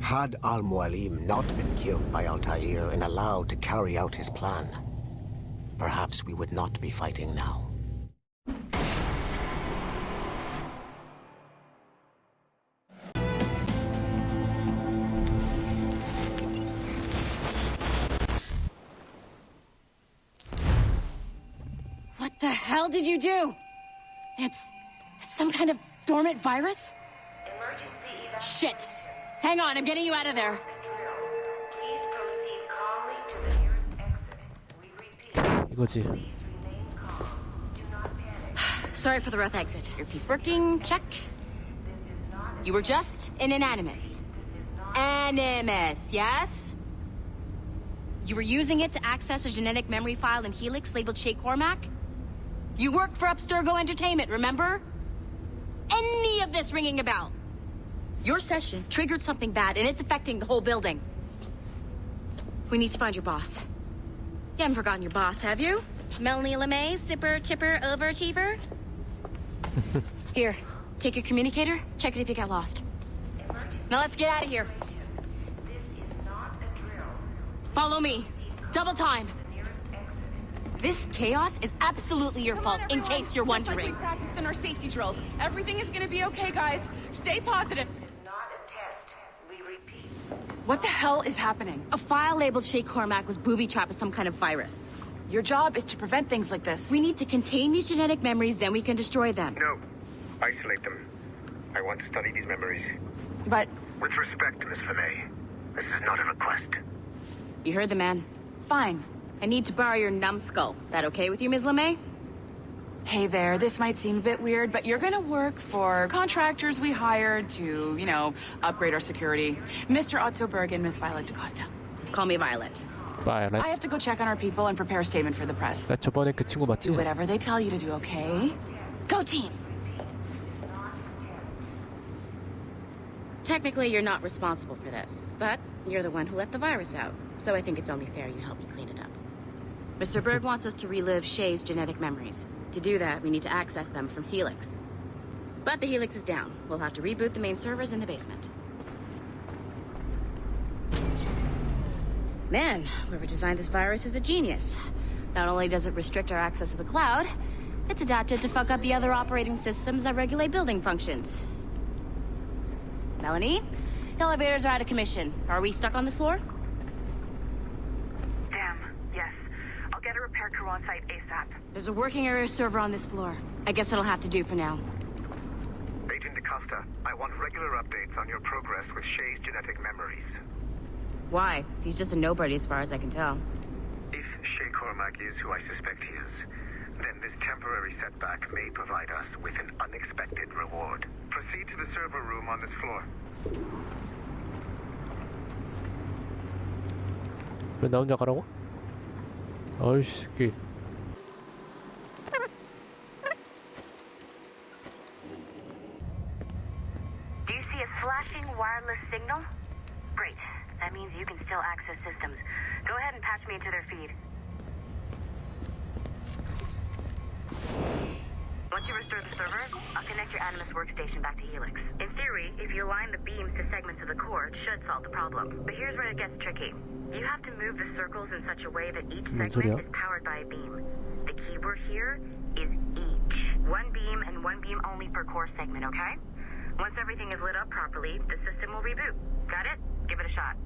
Had Al-Mualim not been killed by Altair and allowed to carry out his plan, perhaps we would not be fighting now. What the hell did you do? It's some kind of dormant virus? Shit! Hang on, I'm getting you out of there. Please proceed calmly to the nearest exit. We repeat. 이거지. Please remain calm. Do not panic. Sorry for the rough exit. Earpiece working, check. You were just in an animus. Animus, yes? You were using it to access a genetic memory file in Helix labeled Shay Cormac? You worked for Abstergo Entertainment, remember? Any of this ringing a bell? Your session triggered something bad, and it's affecting the whole building. We need to find your boss. You haven't forgotten your boss, have you? Melanie LeMay, zipper, chipper, overachiever? Here, take your communicator, check it if you got lost. Now let's get out of here. This is not a drill. Follow me. Double time. This chaos is absolutely your fault, in case you're wondering. Just like we practiced in our safety drills. Everything is gonna be okay, guys. Stay positive. Not a test. We repeat. What the hell is happening? A file labeled Shay Cormac was booby-trapped with some kind of virus. Your job is to prevent things like this. We need to contain these genetic memories, then we can destroy them. No. Isolate them. I want to study these memories. But With respect, Miss LeMay, this is not a request. You heard the man. fine. I need to borrow your numbskull. That okay with you, Ms. LeMay? Hey there, this might seem a bit weird, but you're gonna work for contractors we hired to, upgrade our security. Mr. Otto Berg and Miss Violet DaCosta. Call me Violet. Violet. I have to go check on our people and prepare a statement for the press. 나 저번에 그 친구 맞지? Do whatever they tell you to do, okay? Go team! Technically, you're not responsible for this, but you're the one who let the virus out, so I think it's only fair you help me clean it up. Mr. Berg wants us to relive Shay's genetic memories. To do that, we need to access them from Helix. But the Helix is down. We'll have to reboot the main servers in the basement. Man, whoever designed this virus is a genius. Not only does it restrict our access to the cloud, it's adapted to fuck up the other operating systems that regulate building functions. Melanie, the elevators are out of commission. Are we stuck on this floor? Damn, yes. I'll get a repair crew on site ASAP. There's a working area server on this floor. I guess it'll have to do for now. Agent DaCosta, I want regular updates on your progress with Shay's genetic memories. Why? He's just a nobody as far as I can tell. If Shay Cormac is who I suspect he is, then this temporary setback may provide us with an unexpected reward. Proceed to the server room on this floor. 왜 나 혼자 가라고? 어이씨, 그 Do you see a flashing wireless signal? Great. That means you can still access systems. Go ahead and patch me into their feed. Once you restore the server, I'll connect your Animus workstation back to Helix. In theory, if you align the beams to segments of the core, it should solve the problem. But here's where it gets tricky. You have to move the circles in such a way that each segment is powered by a beam. The keyword here is each. One beam and one beam only per core segment, okay? Once everything is lit up properly, the system will reboot. Got it? Give it a shot.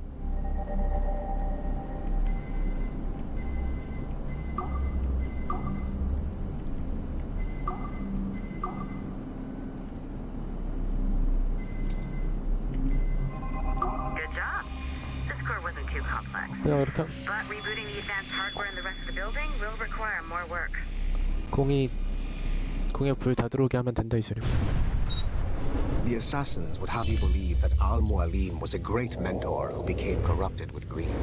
Good job. This core wasn't too complex. 그냥 이렇게 But rebooting the advanced hardware in the rest of the building will require more work. 공에 불 다 들어오게 하면 된다 이 소리. The assassins would have you believe that Al-Mualim was a great mentor who became corrupted with greed,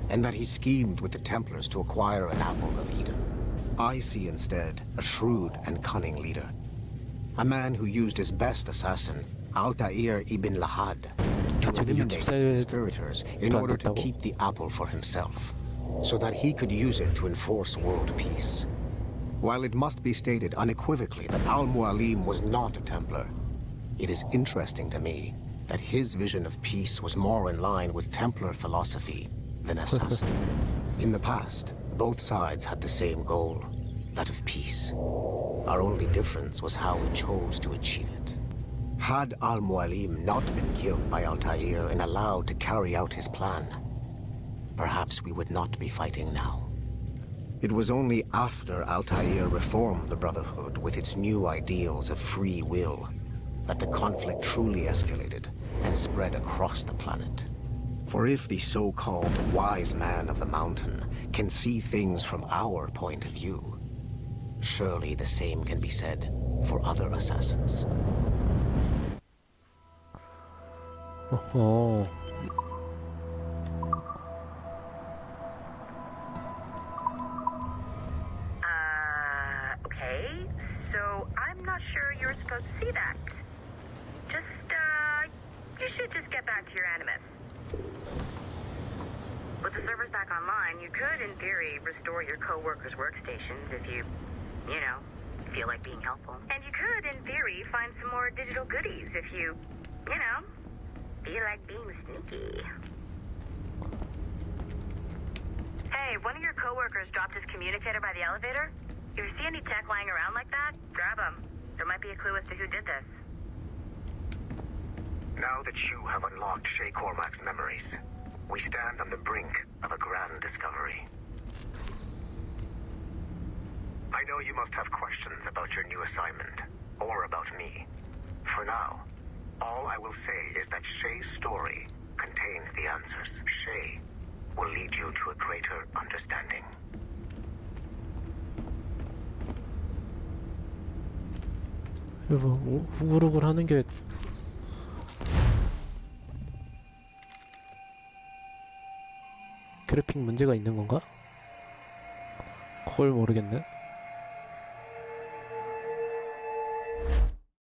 and that he schemed with the Templars to acquire an apple of Eden. I see instead a shrewd and cunning leader, a man who used his best assassin, Altair ibn Lahad, to eliminate his conspirators in order to keep the apple for himself, so that he could use it to enforce world peace. While it must be stated unequivocally that Al-Mualim was not a Templar, it is interesting to me that his vision of peace was more in line with Templar philosophy than assassin. In the past, both sides had the same goal, that of peace. Our only difference was how we chose to achieve it. Had Al-Mualim not been killed by Altair and allowed to carry out his plan, perhaps we would not be fighting now. It was only after Altair reformed the Brotherhood with its new ideals of free will that the conflict truly escalated and spread across the planet. For if the so-called wise man of the mountain can see things from our point of view, surely the same can be said for other assassins. 어허. Okay. So I'm not sure you're supposed to see that. You should just get back to your Animus. With the servers back online, you could, in theory, restore your co-workers' workstations if you feel like being helpful. And you could, in theory, find some more digital goodies if you feel like being sneaky. Hey, one of your co-workers dropped his communicator by the elevator. If you see any tech lying around like that, grab them. There might be a clue as to who did this. Now that you have unlocked Shay Cormac's memories, we stand on the brink of a grand discovery. I know you must have questions about your new assignment, or about me. For now, all I will say is that Shay's story contains the answers. Shay will lead you to a greater understanding. 뭐 우글우글 하는 게 그래픽 문제가 있는 건가? 그걸 모르겠네.